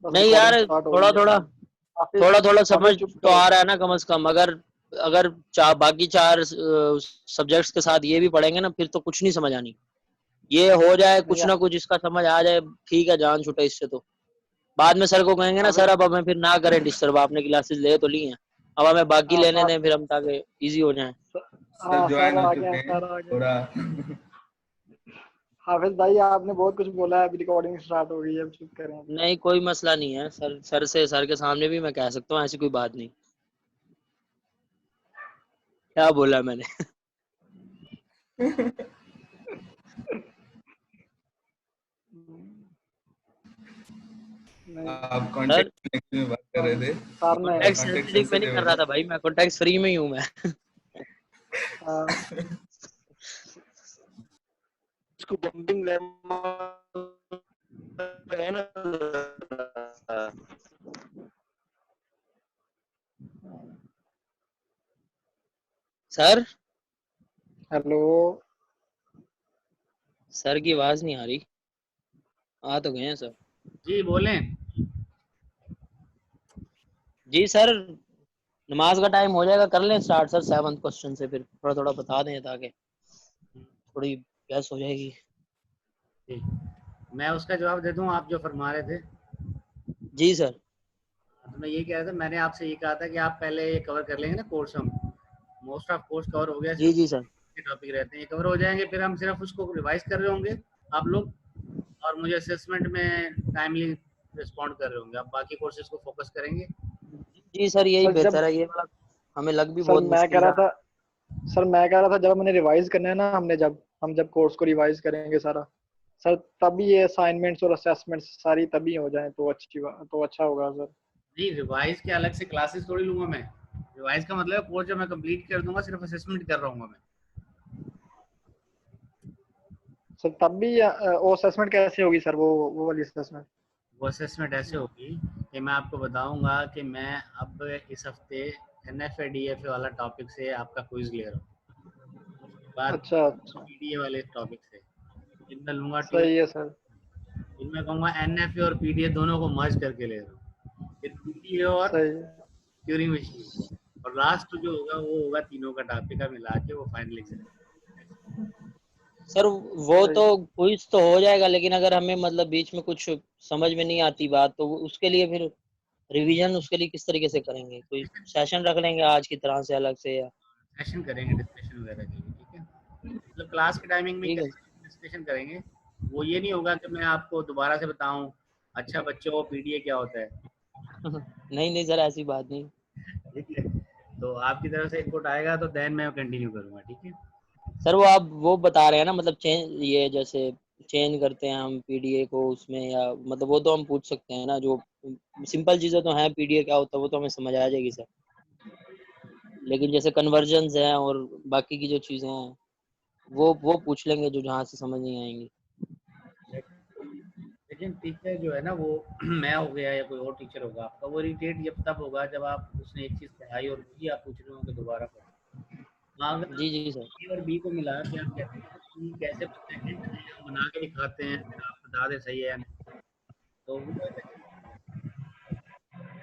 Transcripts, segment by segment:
बस नहीं रिकॉर्डिंग यार, स्टार्ट हो थोड़ा गई है। थोड़ा हाफिज, थोड़ा थोड़ा समझ हाफिज चुप तो करो। आ रहा है ना, कम से कम। अगर अगर बाकी चार सब्जेक्ट्स के साथ ये भी पढ़ेंगे ना, फिर तो कुछ नहीं समझ आनी। ये हो जाए नहीं कुछ ना कुछ, इसका समझ आ जाए, ठीक है, जान छूटे इससे तो। बाद में सर को कहेंगे ना, हाफिज सर अब हमें फिर ना करें डिस्टर्ब, आपने क्लासेस ले तो ली हैं, अब हमें बाकी हाँ लेने सर। दें फिर हम, ताकि इजी हो जाए। सब हाँ ज्वाइन सर हो आ चुके गया, हैं सर आ गया। थोड़ा। हाफिज भाई आपने बहुत कुछ बोला है, अभी रिकॉर्डिंग स्टार्ट हो गई है, अब चुप करें अभी। नहीं कोई मसला नहीं है सर, सर के सामने भी मैं कह सकता हूँ, ऐसी कोई बात नहीं। क्या बोला मैंने? नहीं आप सर कॉन्टेक्ट में बात कर रहे थे, सर ने कॉन्टेक्ट कॉन्टेक्ट सेंसिटिव में नहीं सेंसिटिव कर है रहा ना। था भाई, मैं कॉन्टेक्ट फ्री में ही हूँ मैं। इसको बम्बिंग है ना। Sir hello. सर की आवाज नहीं आ रही। आ तो गए हैं सर। जी बोलें। जी सर, नमाज का टाइम हो जाएगा, कर लें स्टार्ट सर 7th क्वेश्चन से, फिर थोड़ा थोड़ा बता दें ताकि थोड़ी बहस हो जाएगी। जी मैं उसका जवाब दे दूं, आप जो फरमा रहे थे। जी सर। तो मैं ये कह रहा था, मैंने आपसे ये कहा था कि आप पहले ये कवर कर लेंगे ना कोर्स, हम मोस्ट ऑफ कोर्स कवर हो गया, जी सिर्फ जी सर। टॉपिक रहते हैं, ये कवर हो जाएंगे, फिर हम सिर्फ उसको रिवाइज कर रहे होंगे आप लोग, और मुझे असेसमेंट में टाइमली रिस्पॉन्ड कर रहे होंगे, आप बाकी कोर्सेज को फोकस करेंगे। जी सर, यही सर जब बेहतर है, ये वाला हमें लग भी सर बहुत मैं कह मुश्किल रहा रहा। था सर मैं कह रहा था जब हमने रिवाइज करना है ना, जब कोर्स को रिवाइज करेंगे सारा, सर तभी ये असाइनमेंट्स और असेसमेंट्स सारी तभी हो जाए तो अच्छी बात, तो अच्छा होगा सर। नहीं, रिवाइज के अलग से क्लासेस थोड़ी लूंगा मैं। रिवाइज का मतलब है कोर्स जो मैं कंप्लीट कर दूंगा, सिर्फ असेसमेंट कर रहा हूँ मैं। सर तब भी वो असेसमेंट कैसे होगी सर, वो वाली असेसमेंट? वो असेसमेंट ऐसे होगी कि मैं आपको बताऊंगा कि मैं अब इस हफ्ते NFA-DFA वाला टॉपिक से आपका क्विज ले रहा हूँ, उसके बाद अच्छा अच्छा, PDA वाले टॉपिक से, इनमें लूंगा सही है सर। इनमें कहूँगा NFA और PDA दोनों को मर्ज करके ले रहा हूँ, फिर PDA और सही है। ट्यूरिंग मशीन, और लास्ट जो होगा वो होगा तीनों का टॉपिक का मिला के वो फाइनल एग्जाम। सर वो सही तो है। क्विज तो हो जाएगा, लेकिन अगर हमें मतलब बीच में कुछ समझ में नहीं आती बात, तो उसके लिए फिर रिवीजन उसके लिए किस तरीके से करेंगे? कोई सेशन रख लेंगे आज की तरह से अलग से, या? सेशन करेंगे डिस्कशन वगैरह के लिए, ठीक है, मतलब क्लास के टाइमिंग में ठीक है। करेंगे, डिस्कशन करेंगे। वो ये नहीं होगा कि मैं आपको दोबारा से बताऊं, अच्छा बच्चों PDA क्या होता है, नहीं नहीं सर, ऐसी बात नहीं। ठीक है, तो आपकी तरफ से इनपुट आएगा तो देन मैं कंटिन्यू करूंगा, ठीक है। सर वो आप वो बता रहे हैं ना, मतलब चेंज, ये जैसे चेंज करते हैं हम पीडीए को उसमें, या मतलब वो तो हम पूछ सकते हैं ना, जो सिंपल चीजें तो हैं, पीडीए क्या होता है वो तो हमें समझ आ जाएगी सर, लेकिन जैसे कन्वर्जन्स हैं और बाकी की जो चीजें हैं, वो पूछ लेंगे जो जहाँ से समझ नहीं आएंगी। लेकिन टीचर जो है ना वो मैं हो गया या कोई और टीचर होगा आपका, वो इरिटेट जब तब होगा जब आप उसने एक चीज़ पढ़ाई और वही आप पूछ रहे हो कि दोबारा पढ़ो। हाँ, अगर जी जी सर। A और B को मिला कि आप कहते हैं कि कैसे बनता है, hint दें, हम बना के दिखाते हैं, फिर आप बता दें सही है या नहीं, तो वो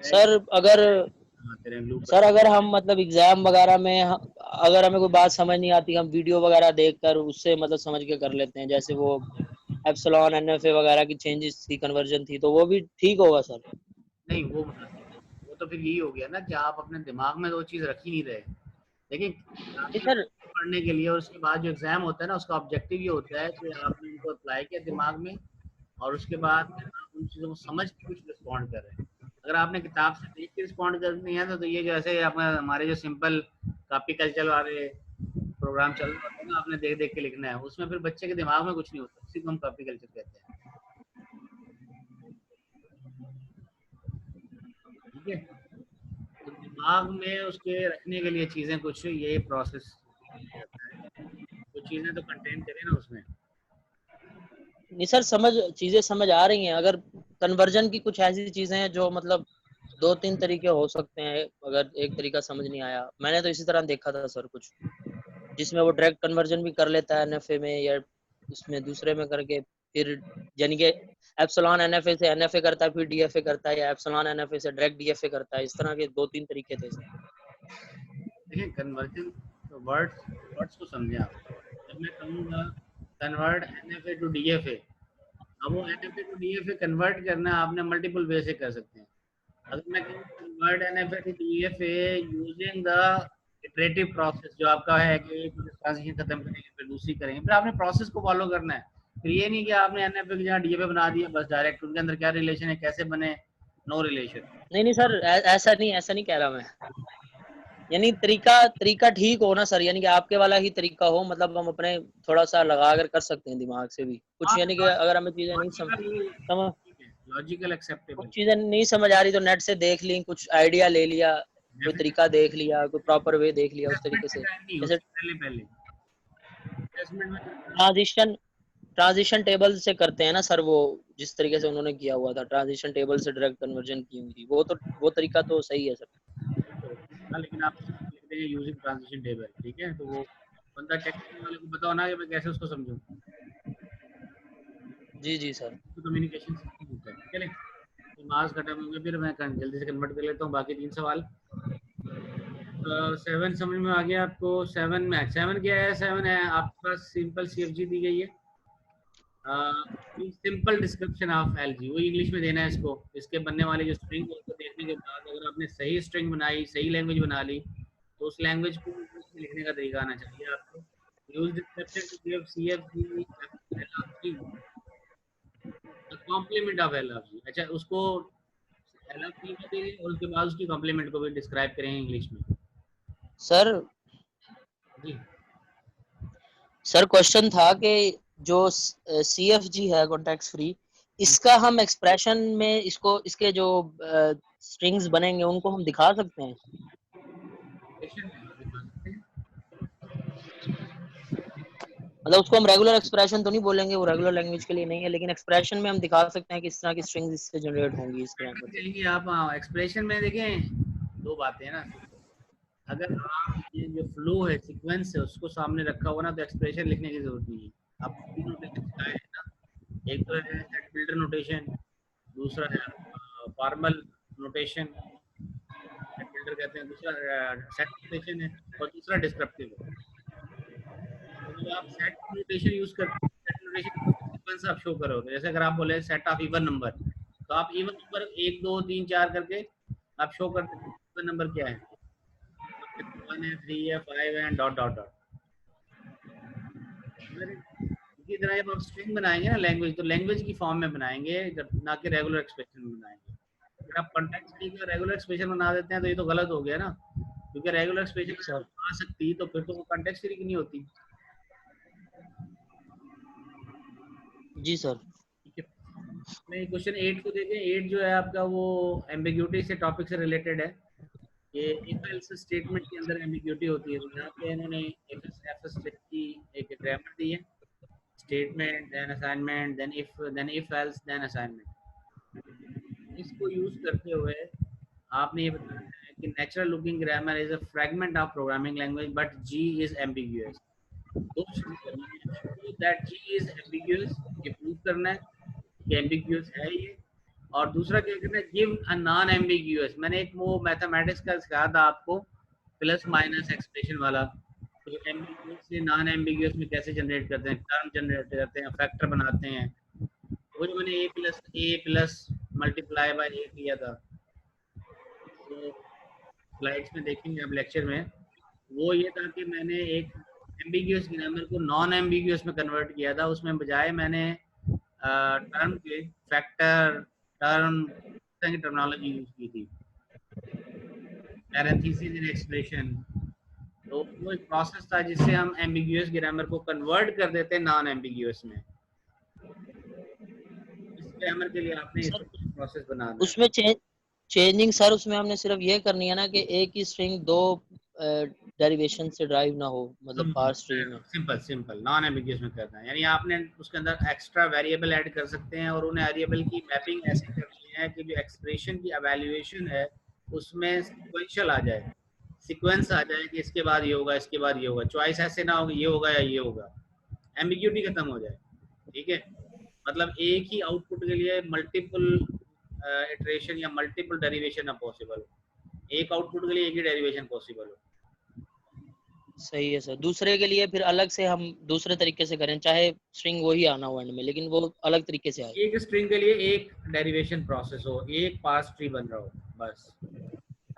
सर अगर बनाते रहे लूप सर बना। अगर हम मतलब एग्जाम वगैरह में अगर हमें कोई बात समझ नहीं आती, हम वीडियो वगैरह देखकर उससे मतलब समझ के कर लेते हैं, जैसे वो एप्सिलॉन एनएफए वगैरह की चेंजेस थी, कन्वर्जन थी, तो वो भी ठीक होगा सर? नहीं वो मुनासिब नहीं है। वो तो फिर यही हो गया ना कि आप अपने दिमाग में वो चीज़ रख ही नहीं रहे। लेकिन जी क्लासेस सर। पढ़ने के लिए और उसके बाद जो एग्जाम होता है ना, उसका ऑब्जेक्टिव ये होता है कि आपने उनको अप्लाई किया दिमाग में, और उसके बाद फिर आप उन चीज़ों को समझ के कुछ रिस्पॉन्ड कर रहे हैं। अगर आपने किताब से देख के रिस्पॉन्ड करनी है तो ये जैसे अपना हमारे जो सिंपल कॉपी कल्चर वाले प्रोग्राम चल रहे होते हैं ना, आपने देख देख के लिखना है, उसमें फिर बच्चे के दिमाग में कुछ नहीं होता, उसी को हम कॉपी कल्चर कहते हैं, ठीक है। तो दिमाग में उसके रखने के लिए चीज़ें कुछ ये प्रोसेस रहता है, कुछ चीज़ें तो कंटेन करें ना उसमें। नहीं सर, चीजें समझ आ रही हैं। अगर कन्वर्जन की कुछ ऐसी चीजें हैं जो मतलब 2-3 तरीके हो सकते हैं, अगर एक तरीका समझ नहीं आया, मैंने तो इसी तरह देखा था सर कुछ, जिसमें वो डायरेक्ट कन्वर्जन भी कर लेता है एनएफए में, या इसमें दूसरे में करके फिर यानी कि एप्सिलॉन एनएफए से एनएफए करता है, फिर डीएफए करता है, या एप्सिलॉन एनएफए से डायरेक्ट डीएफए करता है। इस तरह के 2-3 तरीके थे सर। देखिए कन्वर्जन वर्ड्स को समझें आप। जब मैं कहूँगा कन्वर्ट एनएफए टू डीएफए, अब वो एनएफए टू डीएफए कन्वर्ट करना आपने मल्टीपल वे से कर सकते हैं। अगर मैं कहूँ convert NFA to DFA using the iterative process, जो आपका है कि ट्रांजिशन खत्म करेंगे फिर दूसरी करेंगे, फिर आपने प्रोसेस को फॉलो करना है। फिर ये नहीं कि आपने एनएफए की जगह डीएफए बना दिया बस डायरेक्ट, उनके अंदर क्या रिलेशन है, कैसे बने, नो रिलेशन। नहीं सर, ऐसा नहीं कह रहा मैं। यानी तरीका ठीक हो ना सर, यानी कि आपके वाला ही तरीका हो, मतलब हम अपने थोड़ा सा लगा कर सकते हैं दिमाग से भी कुछ, यानी कि अगर हमें चीजें नहीं समझ लॉजिकल एक्सेप्टेबल, कुछ चीजें नहीं समझ आ रही तो नेट से देख ली, कुछ आइडिया ले लिया, कोई तरीका देख लिया, कोई प्रॉपर वे देख लिया, उस तरीके से। जैसे पहले ट्रांजिशन टेबल से करते हैं ना सर, वो जिस तरीके से उन्होंने किया हुआ था, ट्रांजिशन टेबल से डायरेक्ट कन्वर्जन की हुई थी, वो तरीका तो सही है सर। लेकिन आप लिखते हैं यूजिंग ट्रांजिशन टेबल, ठीक है, तो वो बंदा चेक करने वाले को बताओ ना कि मैं कैसे उसको समझूं। जी सर। तो कम्युनिकेशन होता है। चलें, तो मार्क्स खत्म होंगे, फिर मैं जल्दी से कन्वर्ट कर लेता हूँ बाकी 3 सवाल। 7 समझ में आ गया आपको? 7 में 7 क्या है? 7 है आपके पास सिंपल सीएफजी दी गई है, सिंपल डिस्क्रिप्शन ऑफ एलजी, वो इंग्लिश में देना है इसको। इसके बनने वाले जो स्ट्रिंग है उसको देखने के बाद अगर आपने सही स्ट्रिंग बनाई, सही लैंग्वेज बना ली, तो उस लैंग्वेज को लिखने का तरीका आना चाहिए आपको। Use description to give CFG complement of LG. अच्छा, उसको एलजी को देंगे और उसके बाद उसकी कॉम्प्लीमेंट को भी डिस्क्राइब करेंगे इंग्लिश में। सर जी सर क्वेश्चन था कि जो सीएफजी है कॉन्टेक्स्ट फ्री, इसका हम एक्सप्रेशन में इसके जो स्ट्रिंग्स बनेंगे उनको हम दिखा सकते हैं? मतलब उसको हम रेगुलर एक्सप्रेशन तो नहीं बोलेंगे, वो रेगुलर लैंग्वेज के लिए नहीं है, लेकिन एक्सप्रेशन में हम दिखा सकते हैं कि इस तरह की स्ट्रिंग्स इससे जनरेट होंगी इस तरह चलेंगे आप एक्सप्रेशन में देखें। 2 बातें हैं ना, अगर आप ये जो फ्लो है, सीक्वेंस है, उसको सामने रखा हुआ ना, तो एक्सप्रेशन लिखने की जरूरत नहीं है। आप 3 नोटेशन सिखाए हैं ना, एक तो है सेट बिल्डर नोटेशन, दूसरा है फॉर्मल नोटेशन, सेट बिल्डर कहते हैं, दूसरा सेट नोटेशन है, और दूसरा डिस्क्रिप्टिव है। तो जब आप सेट नोटेशन यूज करते हैं, सेट नोटेशन सीक्वेंस आप शो करोगे, जैसे अगर आप बोले सेट ऑफ इवन नंबर, तो आप इवन नंबर 1 2 3 4 करके आप शो करते हैं इवन नंबर क्या है, 1 है, 3 है, 5 है, डॉट डॉट डॉट। इसी तरह जब आप स्ट्रिंग बनाएंगे ना लैंग्वेज, तो लैंग्वेज की फॉर्म में बनाएंगे, जब ना कि रेगुलर एक्सप्रेशन में बनाएंगे। अगर आप कॉन्टेक्स्ट फ्री का रेगुलर एक्सप्रेशन बना देते हैं तो ये तो गलत हो गया ना, क्योंकि रेगुलर एक्सप्रेशन आ सकती तो फिर तो वो कॉन्टेक्स्ट फ्री की नहीं होती। जी सर। मैं क्वेश्चन 8 को देखें। 8 जो है आपका वो एम्बिग्यूटी से टॉपिक से रिलेटेड है। ये इफ एल्स स्टेटमेंट के अंदर एम्बिग्यूटी होती है, तो यहाँ पे इन्होंने इफ स्टेट की एक ग्रामर दी है, statement then assignment then if else then assignment. इसको यूज करते हुए आपने ये बताया है कि natural looking grammar is a fragment of programming language but G is ambiguous. दो चीज करनी है, दैट जी इज एम्बिगुअस, ये प्रूव करना है कि एम्बिगुअस है ये, और दूसरा क्या करना है, गिव अ नॉन एम्बिगुअस। मैंने एक वो मैथमेटिक्स का सिखाया था आपको, प्लस माइनस एक्सप्रेशन वाला, तो एम्बिगुअस से नॉन एम्बिगुअस में कैसे जनरेट करते हैं, टर्म जनरेट करते हैं, फैक्टर बनाते हैं। वो जो मैंने ए प्लस मल्टीप्लाई बाय ए किया था, तो स्लाइड्स में देखेंगे आप लेक्चर में, वो ये था कि मैंने एक एम्बिगुअस ग्रामर को नॉन एम्बिगुअस में कन्वर्ट किया था। उसमें बजाय मैंने टर्म के फैक्टर टर्म की टर्मिनोलॉजी यूज की थी, पैरेंथेसिस इन एक्सप्रेशन। तो वो एक प्रोसेस था जिससे हम एम्बिगुअस ग्रामर को कन्वर्ट कर देते हैं नॉन एम्बिगुअस में। इस ग्रामर के लिए आपने इस प्रोसेस बनाना है। उसमें चेंजिंग सर उसमें हमने सिर्फ ये करनी है ना कि एक ही स्ट्रिंग 2 डेरिवेशन से ड्राइव ना हो, मतलब पार स्ट्रिंग में सिंपल नॉन एम्बिगुअस में करना है। यानी आपने उसके अंदर एक्स्ट्रा वेरिएबल ऐड कर सकते हैं और उन्हें वेरिएबल की मैपिंग ऐसे करनी है कि जो एक्सप्रेशन की एवेल्युएशन है उसमें सीक्वेंशियल आ जाए, सीक्वेंस आ जाए कि इसके बाद ये होगा, इसके बाद ये होगा, चॉइस ऐसे ना हो ये होगा या ये होगा, एम्बिग्यूटी खत्म हो जाए। ठीक है, मतलब एक ही आउटपुट के लिए मल्टीपल इटरेशन या मल्टीपल डेरिवेशन ना पॉसिबल हो, एक आउटपुट के लिए एक ही डेरिवेशन पॉसिबल हो। सही है सर। दूसरे के लिए फिर अलग से हम दूसरे तरीके से करें, चाहे स्ट्रिंग वही आना हो एंड में, लेकिन वो अलग तरीके से आए। एक स्ट्रिंग के लिए एक डेरिवेशन प्रोसेस हो, एक पास ट्री बन रहा हो बस।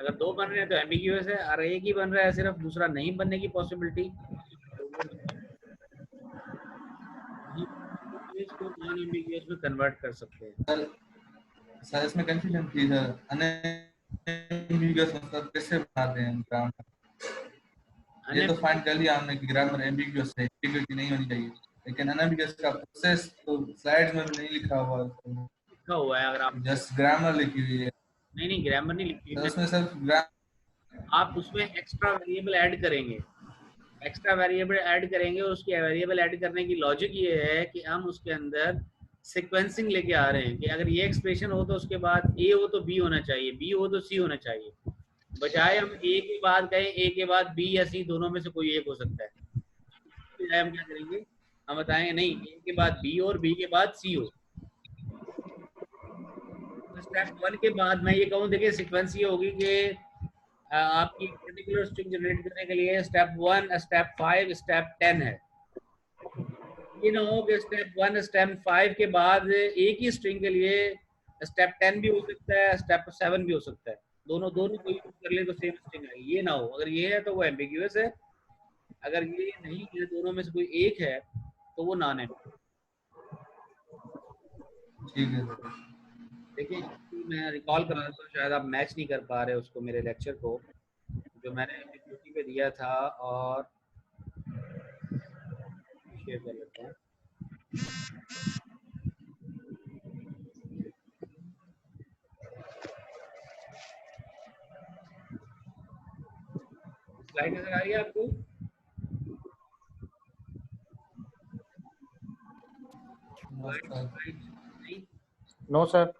अगर दो बन रहे हैं तो एम्बिग्यूअस है, और एक ही बन रहा है सिर्फ, दूसरा नहीं बनने की पॉसिबिलिटी, तो वो को नॉन एम्बिग्यूअस में कन्वर्ट कर सकते हैं। सर इसमें कंफ्यूजन थी सर, अनएम्बिगुअस मतलब कैसे बनाते हैं ग्रामर? ये तो फाइंड कर लिया हमने कि ग्रामर एम्बिगुअस है, एम्बिगुइटी नहीं होनी चाहिए, लेकिन अनएम्बिगुअस का प्रोसेस तो स्लाइड्स में भी नहीं लिखा हुआ है। लिखा हुआ है, अगर आप जस्ट ग्रामर लिखी हुई है। नहीं ग्रामर नहीं लिखी तो है, उसमें सिर्फ आप उसमें एक्स्ट्रा वेरिएबल ऐड करेंगे, एक्स्ट्रा वेरिएबल ऐड करेंगे। उसकी वेरिएबल ऐड करने की लॉजिक ये है कि हम उसके अंदर सीक्वेंसिंग लेके आ रहे हैं कि अगर ये एक्सप्रेशन हो तो उसके बाद ए हो तो बी होना चाहिए, बी हो तो सी होना चाहिए, बजाय हम ए के बाद कहें ए के बाद बी या सी दोनों में से कोई एक हो सकता है। बजाय हम क्या करेंगे, हम बताएंगे नहीं ए के बाद बी और बी के बाद सी हो। स्टेप 1 के बाद मैं ये कहूँ, देखिए सीक्वेंस ये होगी कि आपकी पर्टिकुलर स्ट्रिंग जनरेट करने के लिए स्टेप 1, स्टेप 5, स्टेप 10 है। ये ना हो कि स्टेप 1, स्टेप 5 के बाद एक ही स्ट्रिंग के लिए स्टेप 10 भी हो सकता है, स्टेप 7 भी हो सकता है, दोनों कोई यूज कर ले तो सेम स्ट्रिंग आएगी। ये ना हो, अगर ये है तो वो एम्बिग्यूअस है, अगर ये नहीं है, दोनों में से कोई एक है तो वो नॉन एम्बिग्यूअस। ठीक है। देखिए मैं रिकॉल कर रहा था, शायद आप मैच नहीं कर पा रहे उसको, मेरे लेक्चर को जो मैंने एम्बिग्यूटी पे दिया था, और शेयर कर लेता हूँ। स्लाइड नजर आ रही है आपको? No sir.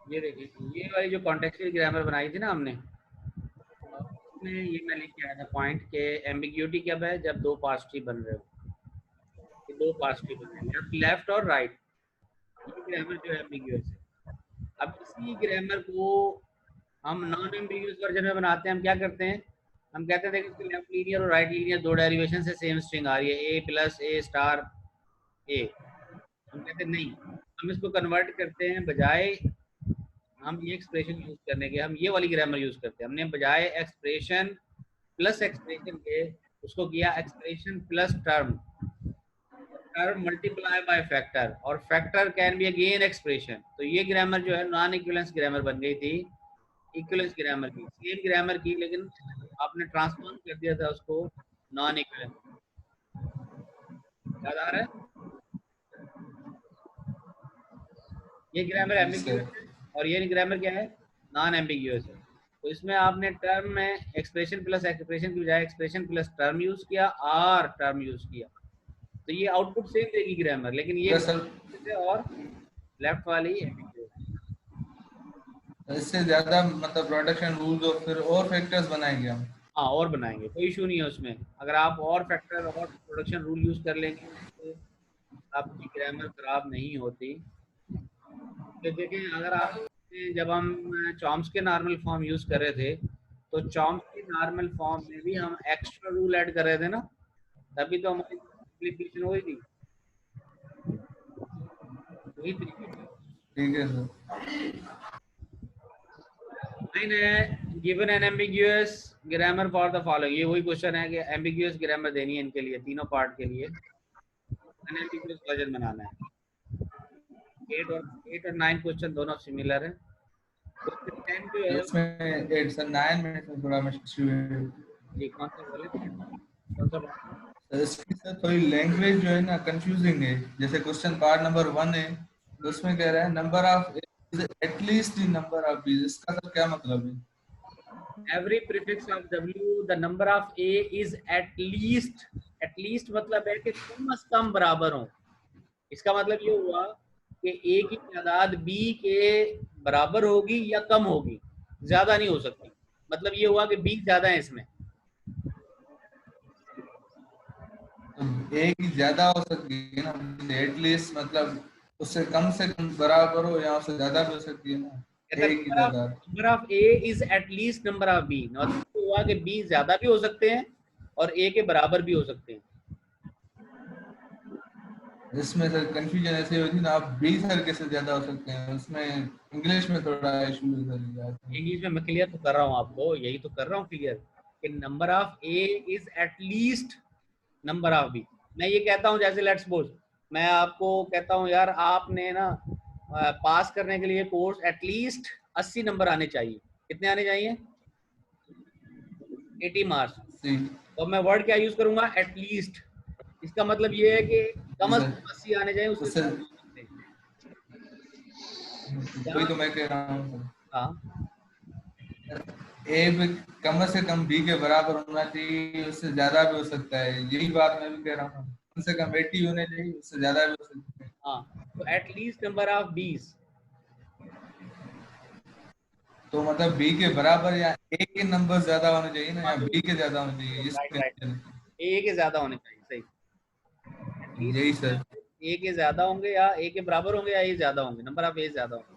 ये देखिए, ये वाली जो कॉन्टेक्सुअल ग्रामर बनाई थी ना हमने, उसमें ये मैं लिख के आया था पॉइंट के एम्बिग्यूटी कब है, जब दो पास ट्री बन रहे हो, दो पास ट्री बन रहे हैं लेफ्ट और राइट, ये ग्रामर जो है एम्बिग्यूअस है। अब इसी ग्रामर को हम नॉन एम्बिग्यूअस वर्जन में बनाते हैं। हम क्या करते हैं, हम कहते हैं देखिए इसके लेफ्ट लीनियर और राइट लीनियर दो डेरिवेशन से सेम स्ट्रिंग आ रही है, ए प्लस ए स्टार ए। हम कहते हैं नहीं, हम इसको कन्वर्ट करते हैं, बजाय हम ये एक्सप्रेशन यूज करने के हम ये वाली ग्रामर यूज करते हैं। हमने बजाय एक्सप्रेशन प्लस एक्सप्रेशन के उसको किया expression plus term, term multiply by factor, और factor can be again expression. तो ये ग्रामर जो है नॉन इक्विवेलेंस ग्रामर बन गई थी इक्विवेलेंस ग्रामर की, सेम ग्रामर की, लेकिन आपने ट्रांसफॉर्म कर दिया था उसको नॉन इक्विवेलेंस। याद आ रहा है? ये ग्रामर एम्बिग्यूअस है और ये ग्रामर क्या है, नॉन एम्बिग्यूअस है। तो इसमें आपने टर्म में एक्सप्रेशन प्लस एक्सप्रेशन की बजाय एक्सप्रेशन प्लस टर्म यूज किया, और टर्म यूज किया, तो ये आउटपुट सेम देगी ग्रामर, लेकिन ये और लेफ्ट वाली इससे ज्यादा मतलब प्रोडक्शन रूल्स और फिर और फैक्टर्स बनाएंगे हम। हाँ और बनाएंगे, कोई इशू नहीं है उसमें। अगर आप और फैक्टर और प्रोडक्शन रूल यूज कर लेंगे तो आपकी ग्रामर खराब नहीं होती। तो देखें, अगर आप जब हम चॉम्स्की नॉर्मल फॉर्म यूज कर रहे थे, तो चॉम्स्की नॉर्मल फॉर्म में भी हम एक्स्ट्रा रूल ऐड कर रहे थे ना, तभी तो हमारी एप्लीकेशन हुई थी। वही तरीके से। ठीक है sir. Given an ambiguous grammar for the following, ये वही क्वेश्चन है कि एम्बिग्यूअस ग्रामर देनी है इनके लिए, तीनों पार्ट के लिए अनएम्बिग्यूअस वर्जन बनाना है। 8 और 9 क्वेश्चन दोनों सिमिलर है। क्वेश्चन 10 जो है इसमें 8 से 9 में थोड़ा मुश्किल है जी, कौन सा बोले, कौन सा सर? इसकी सर थोड़ी लैंग्वेज जो है ना कंफ्यूजिंग है। जैसे क्वेश्चन पार्ट नंबर 1 है, तो उसमें कह रहा है number of at least the number of बीज, इसका सर क्या मतलब है? every prefix of w the number of a is at least मतलब है कि कम से कम बराबर हो। इसका मतलब ये हुआ कि a की तादाद b के बराबर होगी या कम होगी, ज्यादा नहीं हो सकती। मतलब ये हुआ कि b ज्यादा है इसमें। तो एक ही ज्यादा हो सकती है ना, एटलीस्ट मतलब उससे कम से कम बराबर हो या उससे ज्यादा भी हो सकती है ना, एक ही ज्यादा। Number of A is at least number of B, मतलब हुआ कि बी ज्यादा भी हो सकते हैं और ए के बराबर भी हो सकते हैं। इसमें सर कंफ्यूजन ऐसे होती है ना, आप 20 सर कैसे ज्यादा हो सकते हैं, उसमें इंग्लिश में थोड़ा इशू है सर। इंग्लिश में मैं क्लियर तो कर रहा हूँ आपको, यही तो कर रहा हूँ क्लियर कि number of A is at least number of B. मैं ये कहता हूँ जैसे लेट्स सपोज मैं आपको कहता हूँ यार आपने ना पास करने के लिए कोर्स एटलीस्ट 80 नंबर आने चाहिए। कितने आने चाहिए? 80 मार्क्स। तो मैं वर्ड क्या यूज करूंगा? एटलीस्ट। इसका मतलब ये है कि कम से कम 80 आने चाहिए, उससे ज्यादा हो सकते हैं। वही तो मैं कह रहा हूँ। हाँ, ए भी कम से कम बी के बराबर होना चाहिए, उससे ज्यादा भी हो सकता है, यही बात मैं भी कह रहा हूँ। कम से कम 80 होने चाहिए, उससे ज्यादा भी हो सकता है। हाँ, तो एटलीस्ट नंबर ऑफ बीस, तो मतलब बी के बराबर या ए के नंबर ज्यादा होने चाहिए ना, या बी के ज्यादा होने चाहिए, इस राइट राइट, ए के ज्यादा होने चाहिए। सही, यही सर। ए के ज्यादा होंगे या ए के बराबर होंगे या ए ज्यादा होंगे, नंबर ऑफ ए ज्यादा होंगे।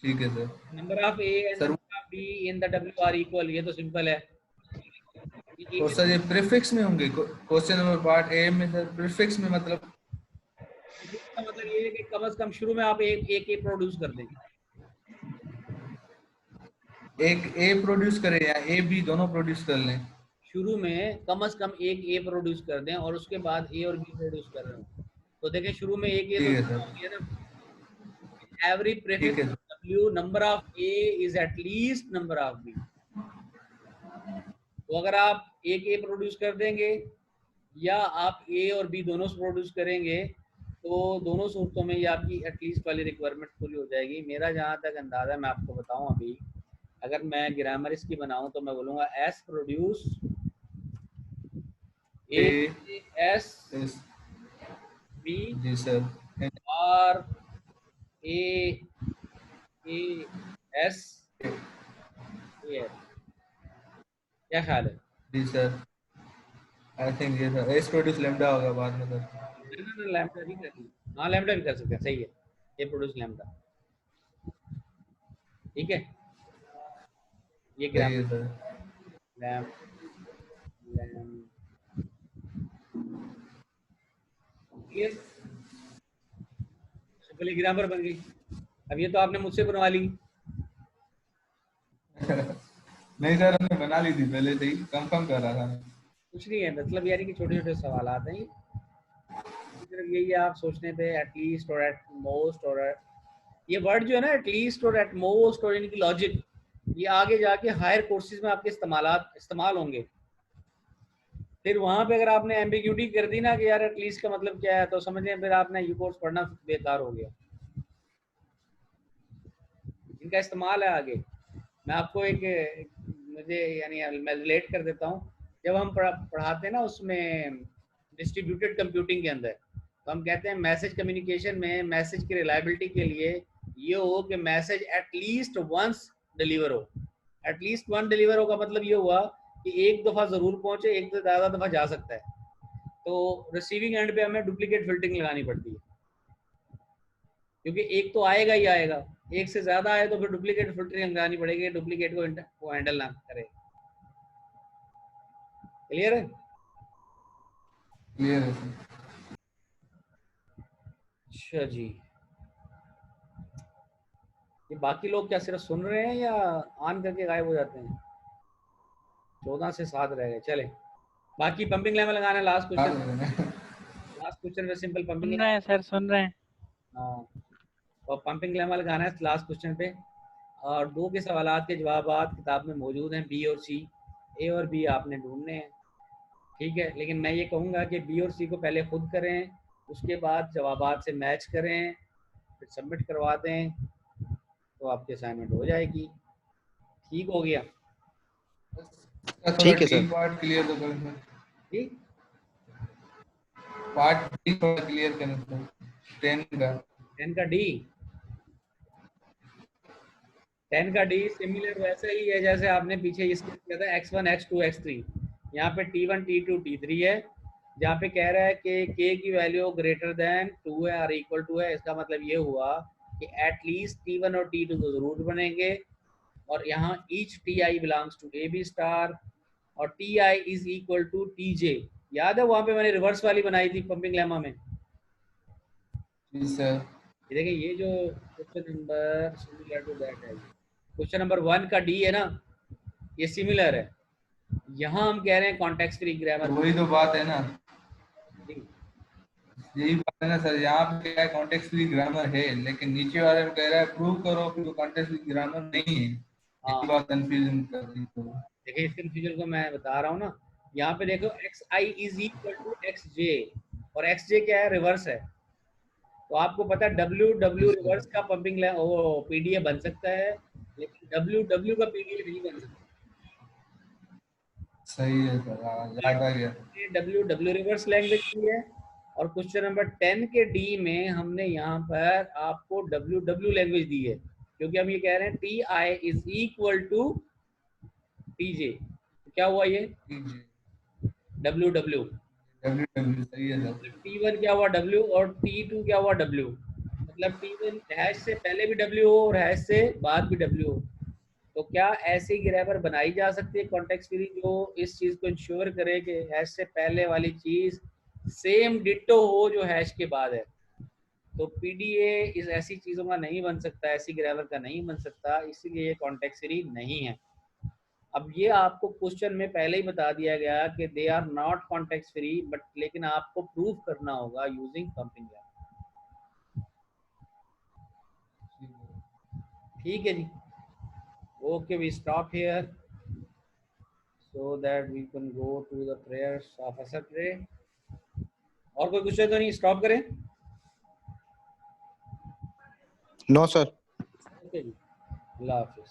ठीक है sir. Number of A and sir number of be in the W R equal, ये तो सिंपल है। तो सर ये प्रीफिक्स में होंगे क्वेश्चन नंबर पार्ट ए में सर, प्रीफिक्स में मतलब इसका मतलब ये है कि कम से कम शुरू में आप एक ए प्रोड्यूस कर दें। एक ए प्रोड्यूस करें या ए बी दोनों प्रोड्यूस कर लें? शुरू में कम से कम एक ए प्रोड्यूस कर दें और उसके बाद ए और बी प्रोड्यूस कर रहे हो। तो देखें शुरू में एक ए ठीक तो है सर। हो गया ना। एवरी ठीक है prefix w number of A is at least number of B. तो अगर आप एक ए प्रोड्यूस कर देंगे या आप ए और बी दोनों से प्रोड्यूस करेंगे तो दोनों सूरतों में ये आपकी एटलीस्ट वाली रिक्वायरमेंट पूरी हो जाएगी। मेरा जहाँ तक अंदाजा मैं आपको बताऊं, अभी अगर मैं ग्रामर इसकी बनाऊं तो मैं बोलूँगा S produce A S yes B जी सर। और A A S A S. क्या ख्याल है? जी सर, आई थिंक ये सर एस प्रोड्यूस लैम्डा होगा बाद में सर। ना लैम्डा भी कर, हाँ लैम्डा भी कर सकते हैं, सही है, ए प्रोड्यूस लैम्डा। ठीक है, ये सही है ग्रामर सर। लैम लैम ये सिंपली ग्रामर बन गई। अब ये तो आपने मुझसे बनवा ली। नहीं सर, हमने बना ली थी पहले से ही, कंफर्म कर रहा था मैं। कुछ नहीं है, मतलब यानी कि छोटे छोटे सवाल आते हैं। सिर्फ यही आप सोचने पे एटलीस्ट और एट मोस्ट और ये वर्ड जो है ना एटलीस्ट और एट मोस्ट और इनकी लॉजिक, ये आगे जाके हायर कोर्सेज में आपके इस्तेमाल होंगे। फिर वहां पे अगर आपने एम्बिग्यूटी कर दी ना कि यार एटलीस्ट का मतलब क्या है, तो समझें फिर आपने ये कोर्स पढ़ना बेकार हो गया। इनका इस्तेमाल है आगे। मैं आपको एक मुझे यानी मैं रिलेट कर देता हूँ। जब हम पढ़ाते हैं ना उसमें डिस्ट्रीब्यूटेड कंप्यूटिंग के अंदर, तो हम कहते हैं मैसेज कम्युनिकेशन में मैसेज की रिलायबिलिटी के लिए ये हो कि मैसेज एटलीस्ट वंस डिलीवर हो। एटलीस्ट वन डिलीवर हो का मतलब ये हुआ कि एक दफ़ा ज़रूर पहुंचे, एक से ज़्यादा दफ़ा जा सकता है। तो रिसीविंग एंड पे हमें डुप्लीकेट फिल्टरिंग लगानी पड़ती है, क्योंकि एक तो आएगा ही आएगा, एक से ज़्यादा आए तो फिर डुप्लीकेट फिल्टरिंग लगानी पड़ेगी, डुप्लीकेट को हैंडल ना करे। क्लियर है? क्लियर है सर। अच्छा जी, ये बाकी लोग क्या सिर्फ सुन रहे हैं या ऑन करके गायब हो जाते हैं? 14 से 7 रह गए। चले बाकी पंपिंग लेवल लगाना है। लास्ट क्वेश्चन में सिंपल पंपिंग सुन रहे हैं सर, सुन रहे हैं। हाँ, और पंपिंग लेवल लगाना है लास्ट क्वेश्चन पे। और 2 के सवालात के जवाब किताब में मौजूद हैं, बी और सी। ए और बी आपने ढूंढने हैं, ठीक है। लेकिन मैं ये कहूँगा कि बी और सी को पहले खुद करें, उसके बाद जवाबात से मैच करें, फिर सबमिट करवा दें, तो आपकी असाइनमेंट हो जाएगी। ठीक हो गया? ठीक है सर। पार्ट क्लियर तो करें सर। ठीक, पार्ट डी थोड़ा क्लियर करें सर, 10 का। 10 का डी 10 का डी सिमिलर वैसे ही है जैसे आपने पीछे इसके किया था x1 x2 x3। यहाँ पे t1 t2 t3 है, जहाँ पे कह रहा है कि k की वैल्यू ग्रेटर देन 2 है और इक्वल टू है। इसका मतलब ये हुआ कि एटलीस्ट t1 और t2 तो जरूर बनेंगे, और यहाँ each ti belongs to ab star और ti is equal to tj। याद है वहां पे मैंने रिवर्स वाली बनाई थी पंपिंग लेमा में। जी सर। ये देखिए ये जो question number similar to that है, क्वेश्चन नंबर 1 का डी है ना, ये सिमिलर है। यहाँ हम कह रहे हैं कॉन्टेक्स्ट फ्री ग्रामर। वही तो बात है ना, यही बात है ना सर। यहाँ पे क्या है, कॉन्टेक्स्ट फ्री ग्रामर है, लेकिन नीचे वाले में कह रहा है प्रूव करो कि वो कॉन्टेक्स्ट फ्री ग्रामर नहीं है। यही बात कंफ्यूजन कर रही है। तो देखिए इस कंफ्यूजन को मैं बता रहा हूँ ना, यहाँ पे देखो xi is equal to xj, और xj क्या है, रिवर्स है। तो आपको पता है w रिवर्स का पंपिंग पीडीए बन सकता है, लेकिन w का पीडीए नहीं बन सकता। सही है सर, याद आ गया। w रिवर्स लैंग्वेज की है, और क्वेश्चन नंबर 10 के डी में हमने यहाँ पर आपको w लैंग्वेज दी है, क्योंकि हम ये कह रहे हैं ti is equal to tj। क्या हुआ ये w सही है सर। t1 क्या हुआ w और t2 क्या हुआ w, मतलब t1 हैश से पहले भी w हो और हैश से बाद भी w हो। तो क्या ऐसी ग्रामर बनाई जा सकती है कॉन्टेक्स्ट फ्री जो इस चीज को इंश्योर करे कि हैश से पहले वाली चीज सेम डिट्टो हो जो हैश के बाद है? तो पीडीए इस ऐसी चीजों का नहीं बन सकता, ऐसी ग्रामर का नहीं बन सकता, इसीलिए ये कॉन्टेक्स्ट फ्री नहीं है। अब ये आपको क्वेश्चन में पहले ही बता दिया गया कि they are not context free, but लेकिन आपको प्रूफ करना होगा यूजिंग पंपिंग ग्रामर। ठीक है जी, okay we stop here so that we can go to the prayers of Asr prayer। और कोई क्वेश्चन तो नहीं, स्टॉप करें? No sir. ओके जी, अल्लाह हाफिज़।